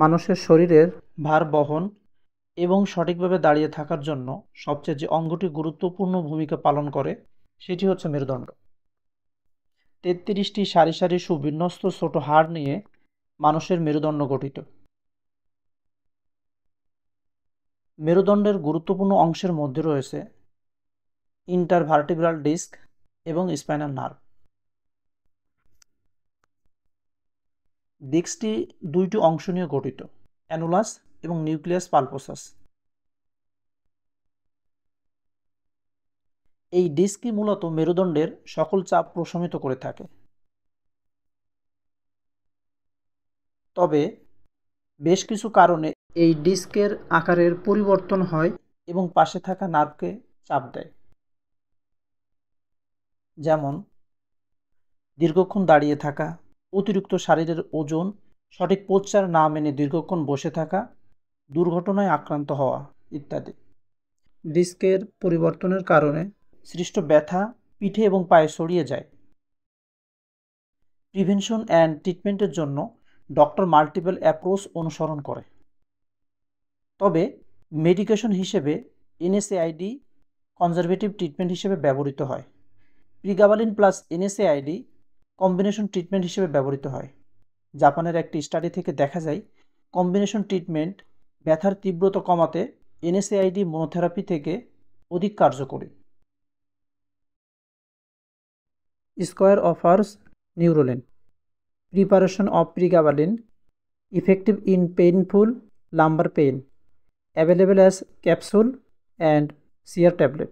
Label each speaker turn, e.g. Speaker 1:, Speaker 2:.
Speaker 1: মানুষের শরীরের ভার বহন এবং সঠিকভাবে দাঁড়িয়ে থাকার জন্য সবচেয়ে যে অঙ্গটি গুরুত্বপূর্ণ ভূমিকা পালন করে সেটি হচ্ছে মেরুদণ্ড। ৩৩টি সারি সারি সুবিন্যস্ত ছোট হাড় নিয়ে মানুষের মেরুদণ্ড গঠিত। মেরুদণ্ডের গুরুত্বপূর্ণ অংশের মধ্যে রয়েছে ইন্টারভার্টিব্রাল ডিস্ক এবং স্পাইনাল নার্ভ। ডিস্কটি দুইটি অংশ নিয়ে গঠিত, অ্যানুলাস এবং নিউক্লিয়াস পালপোসাস। এই ডিস্কই মূলত মেরুদণ্ডের সকল চাপ প্রশমিত করে থাকে। তবে বেশ কিছু কারণে এই ডিস্কের আকারের পরিবর্তন হয় এবং পাশে থাকা নার্ভকে চাপ দেয়। যেমন দীর্ঘক্ষণ দাঁড়িয়ে থাকা, অতিরিক্ত শারীরের ওজন, সঠিক পোশ্চার না মেনে দীর্ঘক্ষণ বসে থাকা, দুর্ঘটনায় আক্রান্ত হওয়া ইত্যাদি। ডিস্কের পরিবর্তনের কারণে সৃষ্ট ব্যথা পিঠে এবং পায়ে ছড়িয়ে যায়। প্রিভেনশন অ্যান্ড ট্রিটমেন্টের জন্য ডক্টর মাল্টিপল অ্যাপ্রোচ অনুসরণ করে। তবে মেডিকেশন হিসেবে এনএসএআইডি কনজারভেটিভ ট্রিটমেন্ট হিসেবে ব্যবহৃত হয়। Pregabalin plus NSAID combination treatment হিসেবে ব্যবহৃত হয়। জাপানের একটি স্টাডি থেকে দেখা যায় কম্বিনেশন ট্রিটমেন্ট ব্যথার তীব্রতা কমাতে এনএসএআইডি মনোথেরাপি থেকে অধিক কার্যকরী। Square offers Neurolin preparation of pregabalin, effective in painful lumbar pain, available as capsule and shear tablet.